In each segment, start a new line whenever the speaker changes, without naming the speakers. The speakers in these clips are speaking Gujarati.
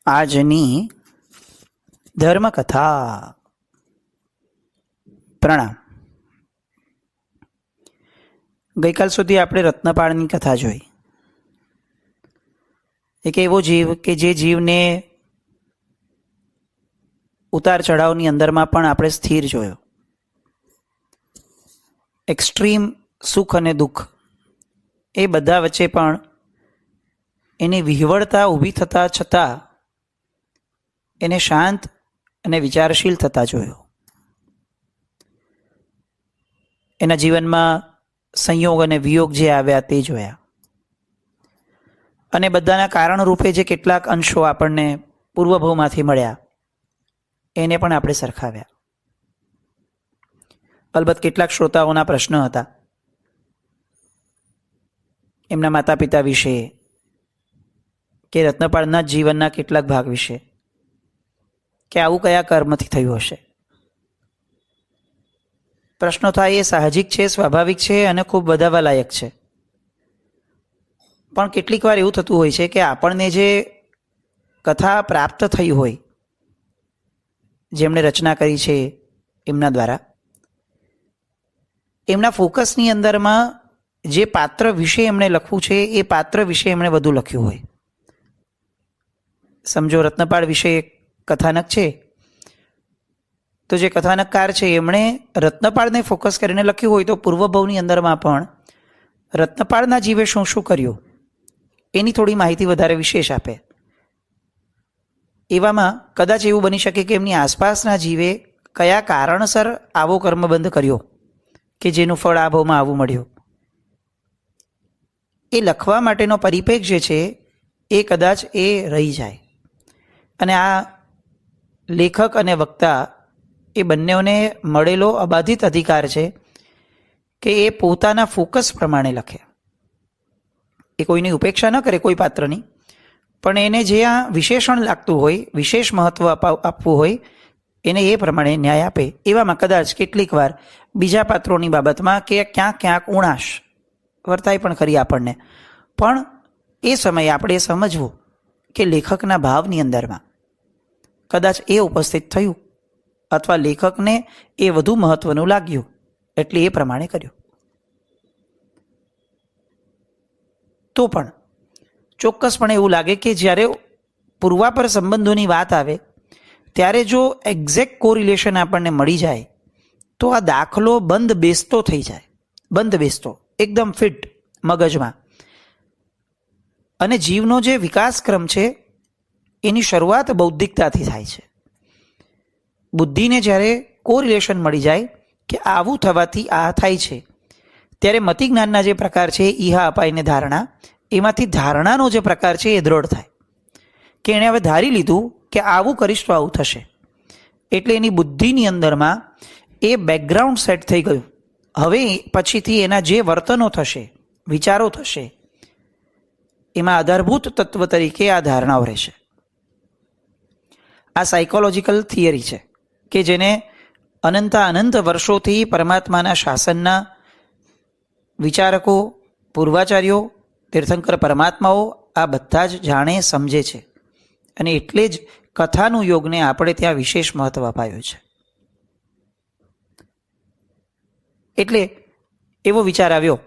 આજની ધર્મકથા. પ્રણામ. ગઈકાલ સુધી આપણે રત્નપાળની કથા જોઈ. એક એવો જીવ કે જે જીવને ઉતાર ચઢાવની અંદરમાં પણ આપણે સ્થિર જોયો. એક્સ્ટ્રીમ સુખ અને દુઃખ એ બધા વચ્ચે પણ એની વિહવળતા ઊભી થતાં છતાં એને શાંત અને વિચારશીલ થતા જોયો. એના જીવનમાં સંયોગ અને વિયોગ જે આવ્યા તે જોયા, અને બધાના કારણ રૂપે જે કેટલાક અંશો આપણને પૂર્વભવમાંથી મળ્યા એને પણ આપણે સરખાવ્યા. અલબત્ત કેટલાક શ્રોતાઓના પ્રશ્ન હતા એમના માતા પિતા વિશે કે રત્નપાળના જીવનના કેટલાક ભાગ વિશે, કે આવું કયા કર્મથી થયું હશે. પ્રશ્નો થાય એ સાહજિક છે, સ્વાભાવિક છે અને ખૂબ વધારવા લાયક છે. પણ કેટલીક વાર એવું થતું હોય છે કે આપણને જે કથા પ્રાપ્ત થઈ હોય, જેમણે રચના કરી છે એમના દ્વારા, એમના ફોકસની અંદરમાં જે પાત્ર વિશે એમણે લખવું છે એ પાત્ર વિશે એમણે વધુ લખ્યું હોય. સમજો રત્નપાળ વિશે એક કથાનક છે, તો જે કથાનકકાર છે એમણે રત્નપાળને ફોકસ કરીને લખ્યું હોય તો પૂર્વભવની અંદરમાં પણ રત્નપાળના જીવે શું શું કર્યું એની થોડી માહિતી વધારે વિશેષ આપે. એવામાં કદાચ એવું બની શકે કે એમની આસપાસના જીવે કયા કારણસર આવો કર્મબંધ કર્યો કે જેનું ફળ આ ભાવમાં આવવું મળ્યું, એ લખવા માટેનો પરિપેક્ષ જે છે એ કદાચ એ રહી જાય. અને આ લેખક અને વક્તા એ બંનેઓને મળેલો અબાધિત અધિકાર છે કે એ પોતાના ફોકસ પ્રમાણે લખે. એ કોઈની ઉપેક્ષા ન કરે કોઈ પાત્રની, પણ એને જે આ વિશેષણ લાગતું હોય, વિશેષ મહત્વ આપવું હોય, એને એ પ્રમાણે ન્યાય આપે. એવામાં કદાચ કેટલીક વાર બીજા પાત્રોની બાબતમાં કે ક્યાંક ઉણાશ વર્તાય પણ ખરી આપણને, પણ એ સમયે આપણે સમજવું કે લેખકના ભાવની અંદરમાં કદાચ એ ઉપસ્થિત થયું અથવા લેખકને એ વધુ મહત્વનું લાગ્યું એટલે એ પ્રમાણે કર્યું. તો પણ ચોક્કસપણે એવું લાગે કે જ્યારે પૂર્વાપર સંબંધોની વાત આવે ત્યારે જો એક્ઝેક્ટ કોરિલેશન આપણને મળી જાય તો આ દાખલો બંધ બેસતો થઈ જાય, બંધ બેસતો એકદમ ફિટ મગજમાં. અને જીવનો જે વિકાસક્રમ છે એની શરૂઆત બૌદ્ધિકતાથી થાય છે. બુદ્ધિને જ્યારે કોરિલેશન મળી જાય કે આવું થવાથી આ થાય છે, ત્યારે મતિજ્ઞાનના જે પ્રકાર છે ઈહા અપાઈને ધારણા, એમાંથી ધારણાનો જે પ્રકાર છે એ દ્રઢ થાય કે એણે હવે ધારી લીધું કે આવું કરીશ તો આવું થશે. એટલે એની બુદ્ધિની અંદરમાં એ બેકગ્રાઉન્ડ સેટ થઈ ગયું. હવે પછીથી એના જે વર્તનો થશે, વિચારો થશે, એમાં આધારભૂત તત્વ તરીકે આ ધારણાઓ રહેશે. આ સાયકોલોજીકલ થિયરી છે કે જેને અનંત વર્ષોથી પરમાત્માના શાસનના વિચારકો, પૂર્વાચાર્યો, તીર્થંકર પરમાત્માઓ આ બધા જ જાણે સમજે છે. અને એટલે જ કથાનું યોગને આપણે ત્યાં વિશેષ મહત્વ અપાયું છે. એટલે એવો વિચાર આવ્યો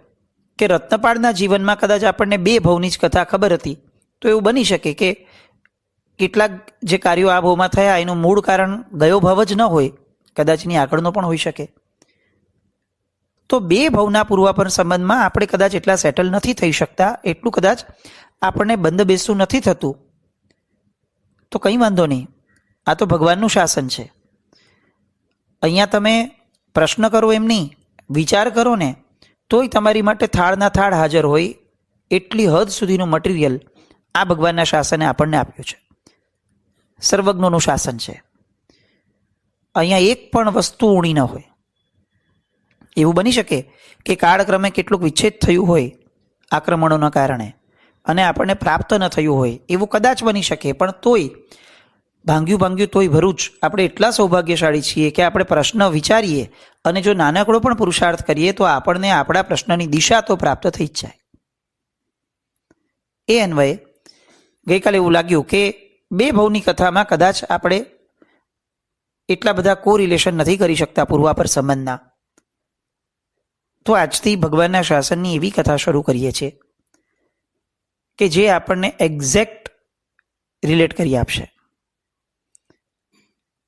કે રત્નપાળના જીવનમાં કદાચ આપણને 2 ભવની જ કથા ખબર હતી, તો એવું બની શકે કે કેટલાક જે કાર્યો આ ભવમાં થયા એનું મૂળ કારણ ગયો ભવ જ ન હોય, કદાચ એની આગળનો પણ હોઈ શકે. તો 2 ભવના પૂર્વાપર સંબંધમાં આપણે કદાચ એટલા સેટલ નથી થઈ શકતા, એટલું કદાચ આપણને બંધ બેસતું નથી થતું. તો કંઈ વાંધો નહીં, આ તો ભગવાનનું શાસન છે. અહીંયા તમે પ્રશ્ન કરો એમ નહીં, વિચાર કરો ને તોય તમારી માટે થાળના થાળ હાજર હોય એટલી હદ સુધીનું મટીરિયલ આ ભગવાનના શાસને આપણને આપ્યું છે. સર્વજ્ઞોનું શાસન છે. અહીંયા એક પણ વસ્તુ ઊણી ન હોય. એવું બની શકે કે કાળક્રમે કેટલુંક વિચ્છેદ થયું હોય આક્રમણોના કારણે અને આપણને પ્રાપ્ત ન થયું હોય, એવું કદાચ બની શકે. પણ તોય ભાંગ્યું તોય ભરૂચ આપણે એટલા સૌભાગ્યશાળી છીએ કે આપણે પ્રશ્ન વિચારીએ અને જો નાનકડો પણ પુરુષાર્થ કરીએ તો આપણને આપણા પ્રશ્નની દિશા તો પ્રાપ્ત થઈ જ જાય. એ અન્વયે ગઈકાલે એવું લાગ્યું કે બે ભવની કથામાં કદાચ આપણે એટલા બધા કોરિલેશન નથી કરી શકતા પૂર્વાપર સંબંધના. તો આજથી ભગવાનના શાસનની એવી કથા શરૂ કરીએ છીએ કે જે આપણને એક્ઝેક્ટ રિલેટ કરી આપશે.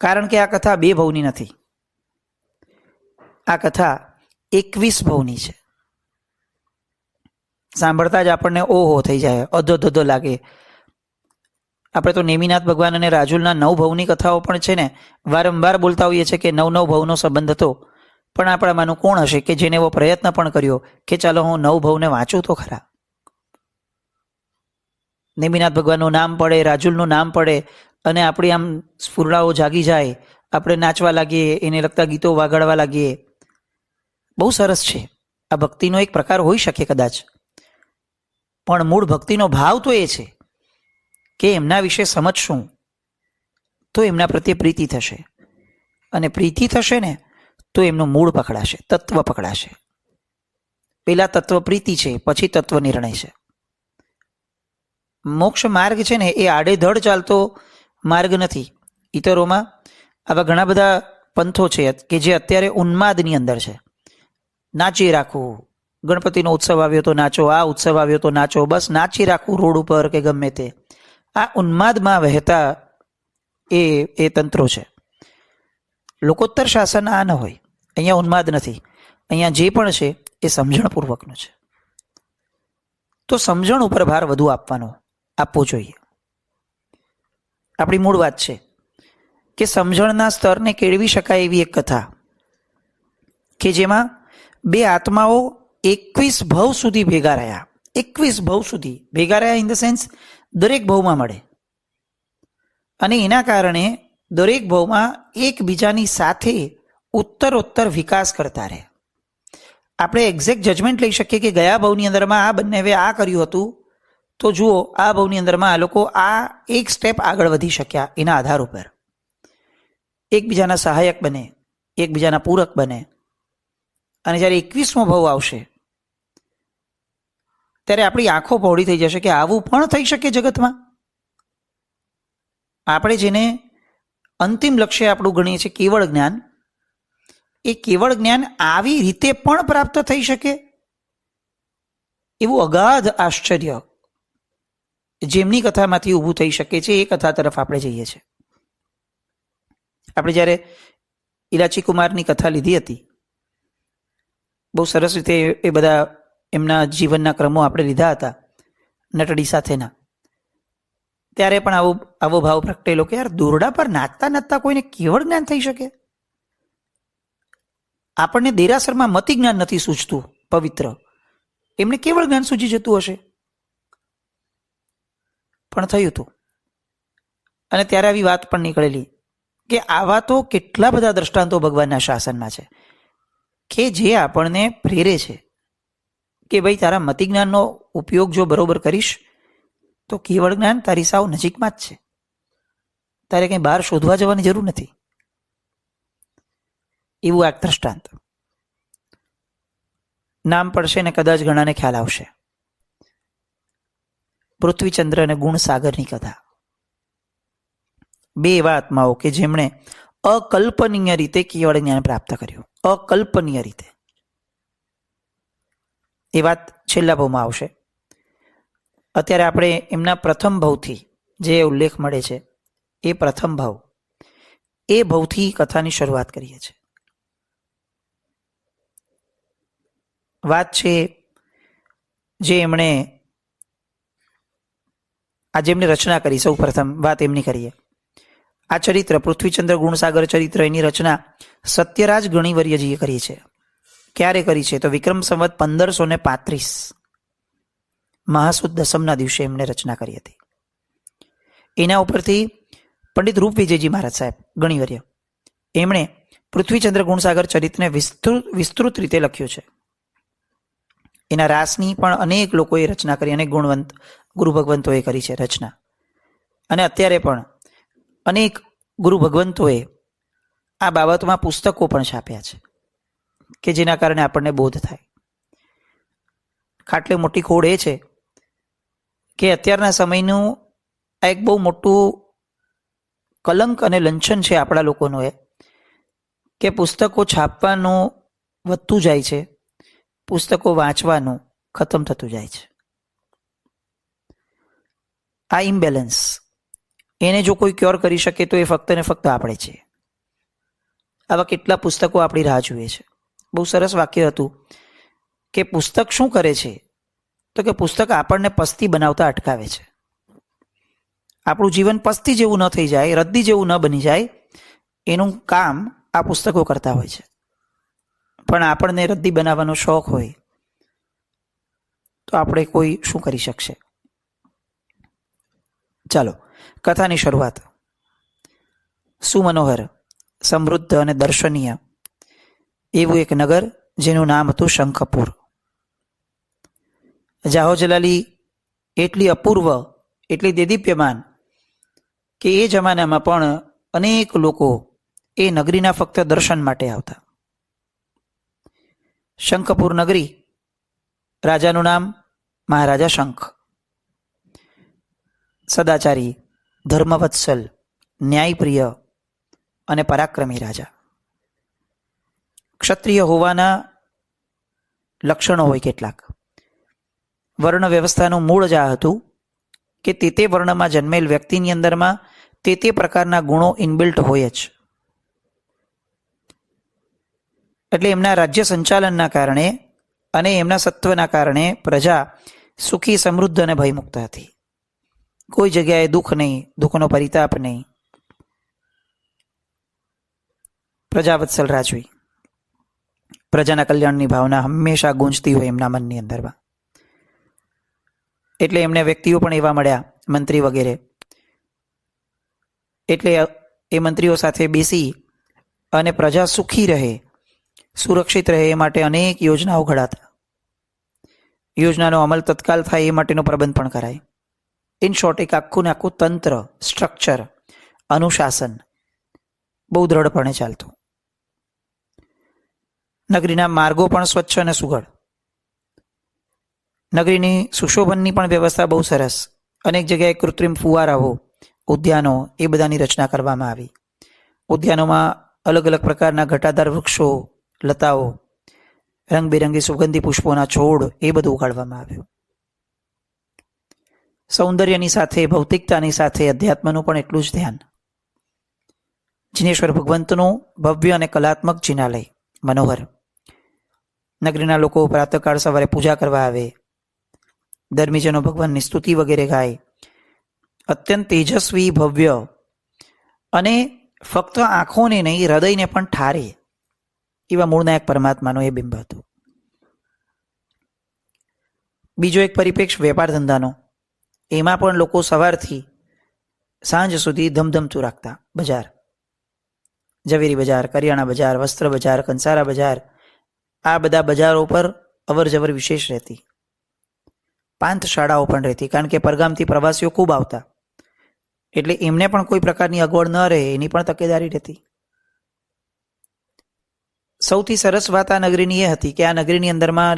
કારણ કે આ કથા બે ભવની નથી, આ કથા 21 ભવની છે. સાંભળતા જ આપણને ઓહો થઈ જાય, અધો લાગે. આપણે તો નેમિનાથ ભગવાન અને રાજુલના 9 ભવની કથાઓ પણ છે ને, વારંવાર બોલતા હોઈએ છીએ કે 9 ભવનો સંબંધ હતો. પણ આપણામાંનું કોણ હશે કે જેને એવો પ્રયત્ન પણ કર્યો કે ચાલો હું 9 ભવને વાંચું તો ખરા. નેમિનાથ ભગવાનનું નામ પડે, રાજુલનું નામ પડે અને આપણી આમ સ્ફુરણાઓ જાગી જાય, આપણે નાચવા લાગીએ, એને લગતા ગીતો વાગાડવા લાગીએ. બહુ સરસ છે. આ ભક્તિનો એક પ્રકાર હોઈ શકે કદાચ, પણ મૂળ ભક્તિનો ભાવ તો એ છે કે એમના વિશે સમજશું તો એમના પ્રત્યે પ્રીતિ થશે, અને પ્રીતિ થશે ને તો એમનું મૂળ પકડાશે, તત્વ પકડાશે. પેલા તત્વ પ્રીતિ છે, પછી તત્વ નિર્ણય છે. મોક્ષ માર્ગ છે ને એ આડેધડ ચાલતો માર્ગ નથી. ઇતરોમાં આવા ઘણા બધા પંથો છે કે જે અત્યારે ઉન્માદની અંદર છે. નાચી રાખવું, ગણપતિનો ઉત્સવ આવ્યો તો નાચો, આ ઉત્સવ આવ્યો તો નાચો, બસ નાચી રાખવું રોડ ઉપર કે ગમે તે. આ ઉન્માદમાં વહેતા એ તંત્રો છે. લોકોત્તર શાસન આ ન હોય. અહીંયા ઉન્માદ નથી, અહીંયા જે પણ છે એ સમજણપૂર્વકનું છે. તો સમજણ ઉપર ભાર વધુ આપવો જોઈએ. આપણી મૂળ વાત છે કે સમજણના સ્તરને કેળવી શકાય એવી એક કથા કે જેમાં બે આત્માઓ 21 ભવ સુધી ભેગા રહ્યા. 21 ભવ સુધી ભેગા રહ્યા ઇન ધ સેન્સ દરેક ભવમાં મળે, અને એના કારણે દરેક ભવમાં એકબીજાની સાથે ઉત્તરોત્તર વિકાસ કરતા રહે. આપણે એક્ઝેક્ટ જજમેન્ટ લઈ શકીએ કે ગયા ભવની અંદરમાં આ બંને હવે આ કર્યું હતું, તો જુઓ આ ભવની અંદરમાં આ લોકો આ એક સ્ટેપ આગળ વધી શક્યા એના આધાર ઉપર. એકબીજાના સહાયક બને, એકબીજાના પૂરક બને. અને જ્યારે 21મો ભવ આવશે ત્યારે આપણી આંખો પહોળી થઈ જશે કે આવું પણ થઈ શકે જગતમાં. આપણે જેને અંતિમ લક્ષ્ય આપણું ગણીએ છીએ કેવળ જ્ઞાન, એ કેવળ જ્ઞાન આવી રીતે પણ પ્રાપ્ત થઈ શકે એવું અગાધ આશ્ચર્ય જેમની કથામાંથી ઊભું થઈ શકે છે એ કથા તરફ આપણે જઈએ છીએ. આપણે જ્યારે ઇલાચી કુમારની કથા લીધી હતી, બહુ સરસ રીતે એ બધા એમના જીવનના ક્રમો આપણે લીધા હતા નટડી સાથેના, ત્યારે પણ આવો ભાવ પ્રગટેલો કે યાર દોરડા પર નાચતા નાચતા કોઈને કેવળ જ્ઞાન થઈ શકે? આપણને દેરાસરમાં મતિ જ્ઞાન નથી સૂચતું પવિત્ર, એમને કેવળ જ્ઞાન સૂચી જતું હશે. પણ થયું હતું. અને ત્યારે આવી વાત પણ નીકળેલી કે આવા તો કેટલા બધા દ્રષ્ટાંતો ભગવાનના શાસનમાં છે કે જે આપણને પ્રેરે છે કે ભાઈ તારા મતિ જ્ઞાનનો ઉપયોગ જો બરોબર કરીશ તો કેવળ જ્ઞાન તારી સાવ નજીકમાં જ છે, તારે કંઈ બહાર શોધવા જવાની જરૂર નથી. એવું એક દ્રષ્ટાંત નામ પડશે ને કદાચ ઘણાને ખ્યાલ આવશે. પૃથ્વીચંદ્ર અને ગુણસાગરની કથા. બે એવા આત્માઓ કે જેમણે અકલ્પનીય રીતે કેવળ જ્ઞાન પ્રાપ્ત કર્યું, અકલ્પનીય રીતે. એ વાત છેલ્લા ભાવમાં આવશે. અત્યારે આપણે એમના પ્રથમ ભાવથી જે ઉલ્લેખ મળે છે એ પ્રથમ ભાવ, એ ભાવથી કથાની શરૂઆત કરીએ છીએ. વાત છે જે એમણે જેમની રચના કરી, સૌ પ્રથમ વાત એમની કરીએ. આ ચરિત્ર પૃથ્વીચંદ્ર ગુણસાગર ચરિત્ર, એની રચના સત્યરાજ ગણિવર્યજીએ કરી છે. ક્યારે કરી છે? તો વિક્રમ સંવત 1535 મહાસુદ દસમના દિવસે એમણે રચના કરી હતી. એના ઉપરથી પંડિત રૂપ વિજયજી મહારાજ સાહેબ ગણિવર્ય, એમણે પૃથ્વીચંદ્ર ગુણસાગર ચરિત્રને વિસ્તૃત રીતે લખ્યું છે. એના રાસની પણ અનેક લોકોએ રચના કરી, અનેક ગુણવંત ગુરુ ભગવંતોએ કરી છે રચના. અને અત્યારે પણ અનેક ગુરુ ભગવંતોએ આ બાબતમાં પુસ્તકો પણ છાપ્યા છે કે જેના કારણે આપણને બોધ થાય. ખાટલે મોટી ખોડ એ છે કે અત્યારના સમયનું આ એક બહુ મોટું કલંક અને લંછન છે આપણા લોકોનું એ કે પુસ્તકો છાપવાનું વધતું જાય છે, પુસ્તકો વાંચવાનું ખતમ થતું જાય છે. આ ઇમ્બેલેન્સ એને જો કોઈ ક્યોર કરી શકે તો એ ફક્ત ને ફક્ત આપણે છે. આવા કેટલા પુસ્તકો આપણી રાહ જુએ છે. બહુ સરસ વાક્ય હતું કે પુસ્તક શું કરે છે, તો કે પુસ્તક આપણને પસ્તી બનાવતા અટકાવે છે. આપણું જીવન પસ્તી જેવું ન થઈ જાય, રદ્દી જેવું ન બની જાય, એનું કામ આ પુસ્તકો કરતા હોય છે. પણ આપણને રદ્દી બનાવવાનો શોખ હોય તો આપણે કોઈ શું કરી શકશે? ચાલો કથાની શરૂઆત. સુમનોહર, સમૃદ્ધ અને દર્શનીય એવું એક નગર જેનું નામ હતું શંખપુર. જાહો જલાલી એટલી અપૂર્વ, એટલી દેદીપ્યમાન કે એ જમાનામાં પણ અનેક લોકો એ નગરીના ફક્ત દર્શન માટે આવતા. શંખપુર નગરી, રાજાનું નામ મહારાજા શંખ. સદાચારી, ધર્મવત્સલ, ન્યાયપ્રિય અને પરાક્રમી રાજા. ક્ષત્રિય હોવાના લક્ષણો હોય કેટલાક. વર્ણ વ્યવસ્થાનું મૂળ જ આ હતું કે તે વર્ણમાં જન્મેલ વ્યક્તિની અંદરમાં તે પ્રકારના ગુણો ઇનબિલ્ટ હોય જ. એટલે એમના રાજ્ય સંચાલનના કારણે અને એમના સત્વના કારણે પ્રજા સુખી, સમૃદ્ધ અને ભયમુક્ત હતી. કોઈ જગ્યાએ દુઃખ નહીં, દુઃખનો પરિતાપ નહીં. પ્રજાવત્સલ રાજવી, પ્રજાના કલ્યાણની ભાવના હંમેશા ગૂંજતી હોય એમના મનની અંદરમાં. એટલે એમને વ્યક્તિઓ પણ એવા મળ્યા, મંત્રી વગેરે. એટલે એ મંત્રીઓ સાથે બેસી અને પ્રજા સુખી રહે, સુરક્ષિત રહે એ માટે અનેક યોજનાઓ ઘડાતા. યોજનાનો અમલ તત્કાલ થાય એ માટેનો પ્રબંધ પણ કરાય. ઇન શોર્ટ, એક આખું ને આખું તંત્ર, સ્ટ્રક્ચર, અનુશાસન બહુ દ્રઢપણે ચાલતું. નગરીના માર્ગો પણ સ્વચ્છ અને સુઘડ. નગરીની સુશોભનની પણ વ્યવસ્થા બહુ સરસ. અનેક જગ્યાએ કૃત્રિમ ફુવારાઓ, ઉદ્યાનો એ બધાની રચના કરવામાં આવી. ઉદ્યાનોમાં અલગ અલગ પ્રકારના ઘટાદાર વૃક્ષો, લતાઓ, રંગબેરંગી સુગંધી પુષ્પોના છોડ એ બધું ઉગાડવામાં આવ્યું. સૌંદર્યની સાથે, ભૌતિકતાની સાથે અધ્યાત્મનું પણ એટલું જ ધ્યાન. જિનેશ્વર ભગવંતનું ભવ્ય અને કલાત્મક જિનાલય મનોહર. નગરીના લોકો પ્રાતઃકાળ સવારે પૂજા કરવા આવે, ધર્મીજનો ભગવાનની સ્તુતિ વગેરે ગાય. અત્યંત તેજસ્વી, ભવ્ય અને ફક્ત આંખોને નહીં, હૃદયને પણ ઠારે એવા મૂળનાયક પરમાત્માનો એ બિંબ હતું. બીજો એક પરિપ્રેક્ષ વેપાર ધંધાનો. એમાં પણ લોકો સવારથી સાંજ સુધી ધમધમતું રાખતા. બજાર, ઝવેરી બજાર, કરિયાણા બજાર, વસ્ત્ર બજાર, કંસારા બજાર, આ બધા બજારો પર અવર જવર વિશેષ રહેતી. પાંથશાળાઓ પણ રહેતી, કારણ કે પરગામથી પ્રવાસીઓ ખૂબ આવતા. એટલે એમને પણ કોઈ પ્રકારની અગવડ ન રહે એની પણ તકેદારી રહેતી. સૌથી સરસ વાત આ નગરીની એ હતી કે આ નગરીની અંદરમાં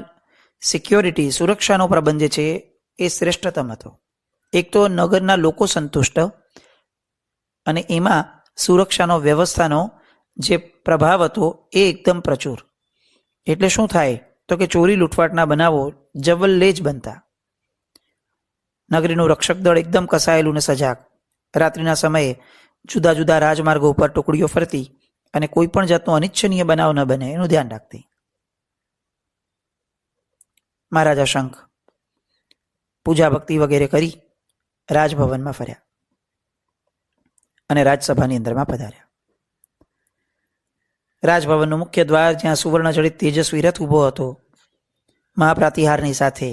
સિક્યોરિટી, સુરક્ષાનો પ્રબંધ જે છે એ શ્રેષ્ઠતમ હતો. એક તો નગરના લોકો સંતુષ્ટ અને એમાં સુરક્ષાનો, વ્યવસ્થાનો જે પ્રભાવ હતો એ એકદમ પ્રચુર. એટલે શું થાય તો કે ચોરી લૂંટફાટના બનાવો જવલ્લે જ બનતા. નગરીનું રક્ષક દળ એકદમ કસાયેલું ને સજાગ. રાત્રિના સમયે જુદા જુદા રાજમાર્ગો ઉપર ટુકડીઓ ફરતી અને કોઈ પણ જાતનો અનિચ્છનીય બનાવ ન બને એનું ધ્યાન રાખતી. મહારાજા શંખ પૂજા ભક્તિ વગેરે કરી રાજભવનમાં ફર્યા અને રાજસભાની અંદરમાં પધાર્યા. રાજભવનનું મુખ્ય દ્વાર, જ્યાં સુવર્ણ જડિત તેજસ્વી રથ ઊભો હતો, મહાપ્રાતિહારની સાથે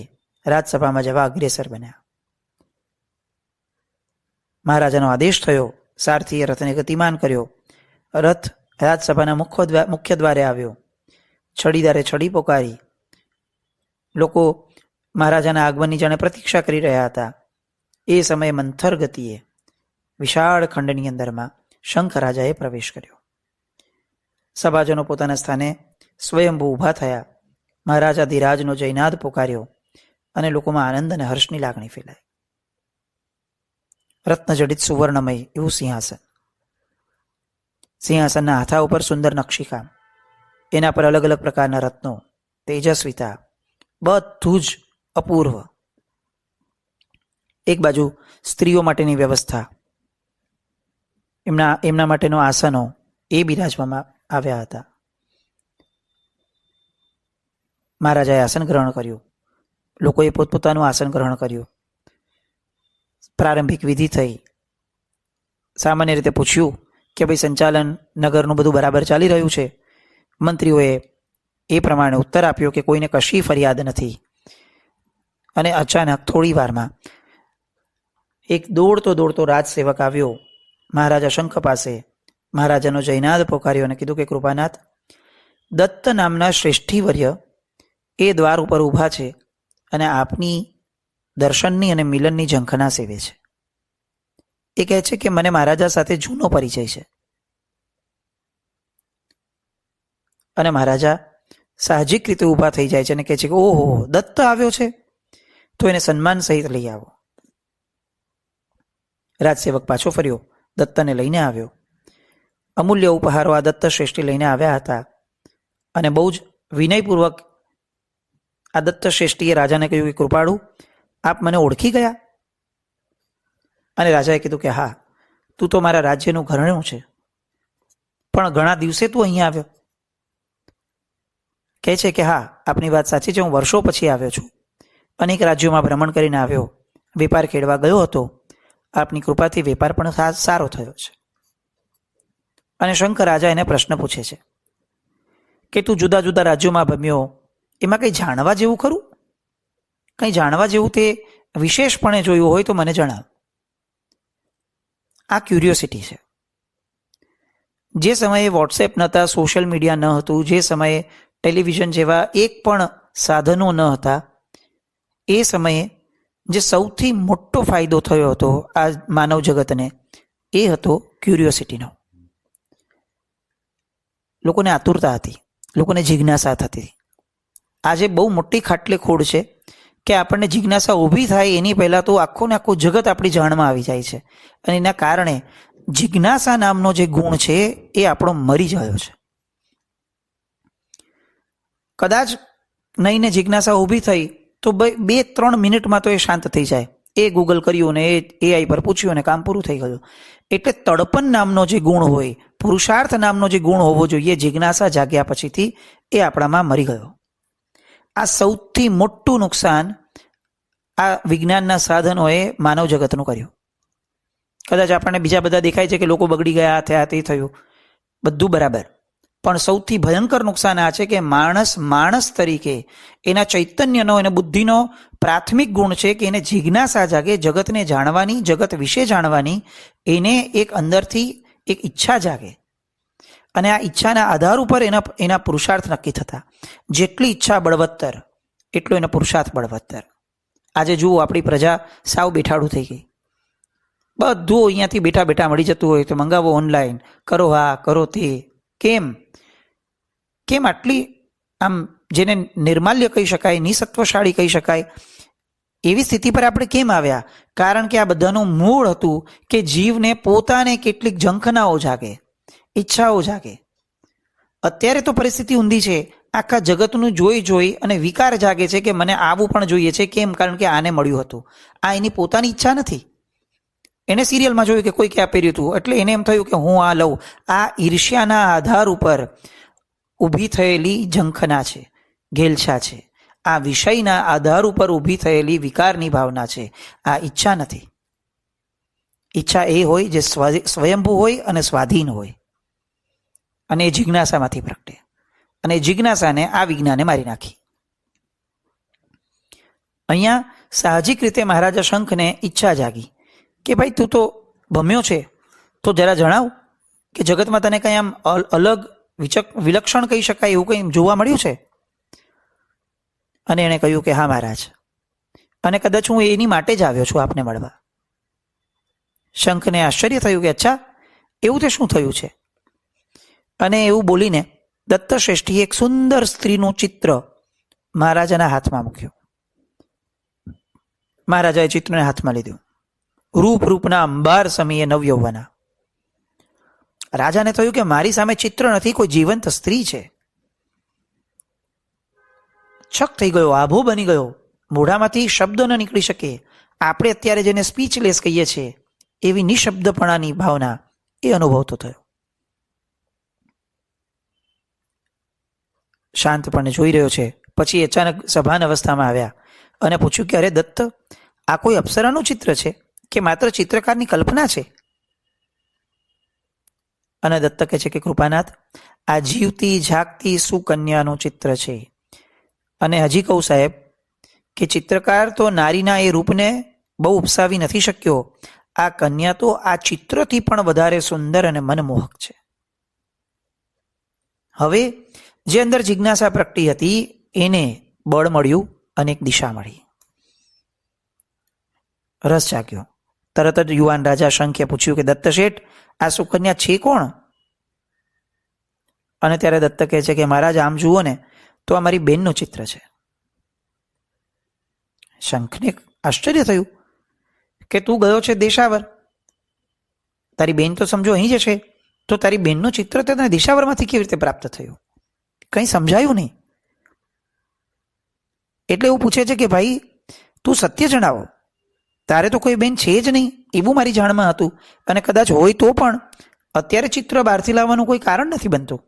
રાજસભામાં જવા અગ્રેસર બન્યા. મહારાજાનો આદેશ થયો. સારથીએ રથને ગતિમાન કર્યો. રથ રાજસભાના મુખ્ય દ્વારે આવ્યો. છડીદારે છડી પોકારી. લોકો મહારાજાના આગમનની જાણે પ્રતીક્ષા કરી રહ્યા હતા. એ સમયે મંથર ગતિએ વિશાળ ખંડની અંદરમાં શંખ રાજાએ પ્રવેશ કર્યો. સભાજનો પોતાના સ્થાને સ્વયંભૂ ઊભા થયા. મહારાજાધિરાજનો જયનાદ પોકાર્યો અને લોકોમાં આનંદ અને હર્ષની લાગણી ફેલાઈ. રત્નજડિત સુવર્ણમય એવું સિંહાસન, સિંહાસનના હાથા ઉપર સુંદર નકશીકામ, એના પર અલગ અલગ પ્રકારના રત્નો, તેજસ્વીતા, બધું જ અપૂર્વ. એક બાજુ સ્ત્રીઓ માટેની વ્યવસ્થા, એમના માટેનો આસનો એ બિરાજવામાં આવ્યા હતા. મહારાજાએ આસન ગ્રહણ કર્યું, લોકોએ પોતપોતાનું આસન ગ્રહણ કર્યું. પ્રારંભિક વિધિ થઈ. સામાન્ય રીતે પૂછ્યું કે ભાઈ સંચાલન નગરનું બધું બરાબર ચાલી રહ્યું છે? મંત્રીઓએ એ પ્રમાણે ઉત્તર આપ્યો કે કોઈને કશી ફરિયાદ નથી. અને અચાનક થોડી વારમાં એક દોડતો રાજસેવક આવ્યો મહારાજા શંખ પાસે. મહારાજાનો જયનાદ પોકાર્યો અને કીધું કે કૃપાનાથ, દત્ત નામના શ્રેષ્ઠીવર્ય એ દ્વાર ઉપર ઊભા છે અને આપની દર્શનની અને મિલનની ઝંખના સેવે છે. એ કહે છે કે મને મહારાજા સાથે જૂનો પરિચય છે. અને મહારાજા સાહજિક રીતે ઊભા થઈ જાય છે અને કહે છે કે ઓહો, દત્ત આવ્યો છે, તો એને સન્માન સહિત લઈ આવો. રાજસેવક પાછો ફર્યો, દત્તને લઈને આવ્યો. અમૂલ્ય ઉપહારો આ દત્ત શ્રેષ્ઠી લઈને આવ્યા હતા. અને બહુ જ વિનયપૂર્વક આ દત્ત શ્રેષ્ઠીએ રાજાને કહ્યું કે કૃપાળુ, આપ મને ઓળખી ગયા? અને રાજાએ કીધું કે હા, તું તો મારા રાજ્યનું ઘરણું છે, પણ ઘણા દિવસે તું અહીંયા આવ્યો. કહે છે કે હા, આપની વાત સાચી છે, હું વર્ષો પછી આવ્યો છું. અનેક રાજ્યોમાં ભ્રમણ કરીને આવ્યો, વેપાર ખેડવા ગયો હતો. આપની કૃપાથી વેપાર પણ સારો થયો છે. અને શંખ રાજા એને પ્રશ્ન પૂછે છે કે તું જુદા જુદા રાજ્યોમાં ભમ્યો, એમાં કંઈ જાણવા જેવું ખરું? કંઈ જાણવા જેવું તે વિશેષપણે જોયું હોય તો મને જણાવ. આ ક્યુરિયોસિટી છે. જે સમયે વોટ્સએપ નહોતા, સોશિયલ મીડિયા ન હતું, જે સમયે ટેલિવિઝન જેવા એક પણ સાધનો ન હતા, એ સમયે જે સૌથી મોટો ફાયદો થયો હતો આ માનવ જગતને, એ હતો ક્યુરિયોસિટીનો. લોકોને આતુરતા હતી, લોકોને જિજ્ઞાસા થતી. આજે બહુ મોટી ખાટલે ખોડ છે કે આપણને જિજ્ઞાસા ઊભી થાય એની પહેલાં તો આખું ને આખું જગત આપણી જાણમાં આવી જાય છે. અને એના કારણે જિજ્ઞાસા નામનો જે ગુણ છે એ આપણો મરી ગયો છે. કદાચ નહીં ને જિજ્ઞાસા ઊભી થઈ તો 2-3 મિનિટમાં તો એ શાંત થઈ જાય. એ ગૂગલ કર્યું ને એ AI પર પૂછ્યું અને કામ પૂરું થઈ ગયું. એટલે તડપણ નામનો જે ગુણ હોય, પુરુષાર્થ નામનો જે ગુણ હોવો જોઈએ, જિજ્ઞાસા જાગ્યા પછીથી એ આપણામાં મરી ગયો. આ સૌથી મોટું નુકસાન આ વિજ્ઞાનના સાધનોએ માનવ જગતનું કર્યું. કદાચ આપણને બીજા બધા દેખાય છે કે લોકો બગડી ગયા, થયા, તે થયું, બધું બરાબર, પણ સૌથી ભયંકર નુકસાન આ છે કે માણસ તરીકે એના ચૈતન્યનો અને બુદ્ધિનો પ્રાથમિક ગુણ છે કે એને જિજ્ઞાસા જાગે, જગતને જાણવાની, જગત વિશે જાણવાની, એને એક અંદરથી એક ઈચ્છા જાગે. અને આ ઈચ્છાના આધાર ઉપર એના પુરુષાર્થ નક્કી થતા. જેટલી ઈચ્છા બળવત્તર એટલો એનો પુરુષાર્થ બળવત્તર. આજે જુઓ, આપણી પ્રજા સાવ બેઠાડું થઈ ગઈ. બધું અહીંયાથી બેઠા બેઠા મળી જતું હોય તો મંગાવો ઓનલાઈન, કરો હા, કરો તે. કેમ આટલી આમ જેને નિર્માલ્ય કહી શકાય, નિસત્વશાળી કહી શકાય, એવી સ્થિતિ પર આપણે કેમ આવ્યા? કારણ કે આ બધાનું મૂળ હતું કે જીવને પોતાને કેટલીક ઝંખનાઓ જાગે, ઈચ્છાઓ જાગે. અત્યારે તો પરિસ્થિતિ ઊંધી છે. આખા જગતનું જોઈ અને વિકાર જાગે છે કે મને આવું પણ જોઈએ છે. કેમ? કારણ કે આને મળ્યું હતું. આ એની પોતાની ઈચ્છા નથી. એને સિરિયલમાં જોયું કે કોઈ ક્યાં પહેર્યું હતું એટલે એને એમ થયું કે હું આ લઉં. આ ઈર્ષ્યાના આધાર ઉપર ઊભી થયેલી ઝંખના છે, ઘેલછા છે. આ વિષયના આધાર ઉપર ઊભી થયેલી વિકારની ભાવના છે. આ ઈચ્છા નથી. ઈચ્છા એ હોય જે સ્વયંભૂ હોય અને સ્વાધીન હોય, અને એ જિજ્ઞાસામાંથી પ્રગટે. અને જિજ્ઞાસાને આ વિજ્ઞાને મારી નાખી. અહીંયા સાહજિક રીતે મહારાજા શંખને ઈચ્છા જાગી કે ભાઈ તું તો ભમ્યો છે, તો જરા જણાવ કે જગતમાં તને કંઈ આમ અલગ વિલક્ષણ કહી શકાય એવું કંઈ જોવા મળ્યું છે? અને એણે કહ્યું કે હા મહારાજ, અને કદાચ હું એની માટે જ આવ્યો છું આપને મળવા. શંખને આશ્ચર્ય થયું કે અચ્છા, એવું તે શું થયું છે? અને એવું બોલીને દત્ત શ્રેષ્ઠીએ એક સુંદર સ્ત્રીનું ચિત્ર મહારાજાના હાથમાં મૂક્યું. મહારાજાએ ચિત્રને હાથમાં લીધું. રૂપના અંબાર સમીએ નવયૌવના. રાજાને થયું કે મારી સામે ચિત્ર નથી, કોઈ જીવંત સ્ત્રી છે. છક થઈ ગયો, આભો બની ગયો, મોઢામાંથી શબ્દ ન નીકળી શકે. આપણે અત્યારે જેને સ્પીચલેસ કહીએ છીએ એવી નિશબ્દપણાની ભાવના એ અનુભવતો થયો. શાંતપણે જોઈ રહ્યો છે. પછી અચાનક સભાન અવસ્થામાં આવ્યા અને પૂછ્યું કે અરે દત્ત, આ કોઈ અપ્સરાનું ચિત્ર છે કે માત્ર ચિત્રકારની કલ્પના છે? અને દત્ત કહે છે કે કૃપાનાથ, આ જીવતી જાગતી સુકન્યાનું ચિત્ર છે. અને હજી કહું સાહેબ કે ચિત્રકાર તો નારીના એ રૂપને બહુ ઉપસાવી નથી શક્યો. આ કન્યા તો આ ચિત્રથી પણ વધારે સુંદર અને મનમોહક છે. હવે જે અંદર જિજ્ઞાસા પ્રગટી હતી એને બળ મળ્યું અને એક દિશા મળી. રસ જાગ્યો. તરત જ યુવાન રાજા શંખે પૂછ્યું કે દત્ત શેઠ, આ સુકન્યા છે કોણ? અને ત્યારે દત્ત કહે છે કે મહારાજ આમ જુઓ ને તો આ મારી બેનનું ચિત્ર છે. શંખને આશ્ચર્ય થયું કે તું ગયો છે દેશાવર, તારી બેન તો સમજો અહીં જ છે, તો તારી બેનનું ચિત્ર તને દેશાવરમાંથી કેવી રીતે પ્રાપ્ત થયું? કંઈ સમજાયું નહીં. એટલે એવું પૂછે છે કે ભાઈ તું સત્ય જણાવો, તારે તો કોઈ બેન છે જ નહીં એવું મારી જાણમાં હતું, અને કદાચ હોય તો પણ અત્યારે ચિત્ર બહારથી લાવવાનું કોઈ કારણ નથી બનતું.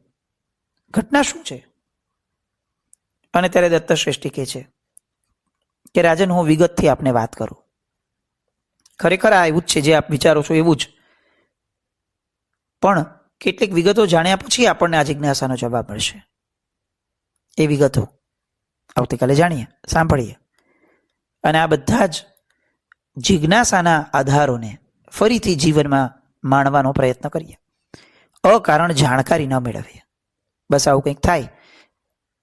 ઘટના શું છે? અને ત્યારે દત્ત શ્રેષ્ઠી કહે છે કે રાજન, હું વિગતથી આપને વાત કરું. ખરેખર આ એવું જ છે જે આપ વિચારો છો એવું જ, પણ કેટલીક વિગતો જાણ્યા પછી આપણને આ જિજ્ઞાસાનો જવાબ મળશે. એ વિગતો આવતીકાલે જાણીએ, સાંભળીએ, અને આ બધા જ જિજ્ઞાસાના આધારોને ફરીથી જીવનમાં માણવાનો પ્રયત્ન કરીએ. અકારણ જાણકારી ન મેળવીએ. બસ આવું કંઈક થાય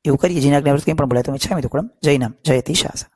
એવું કરીએ. જીના કંઈ પણ બોલાય તો ઈચ્છા મિત્રકુળમ. જય નામ જયતિ શાસન.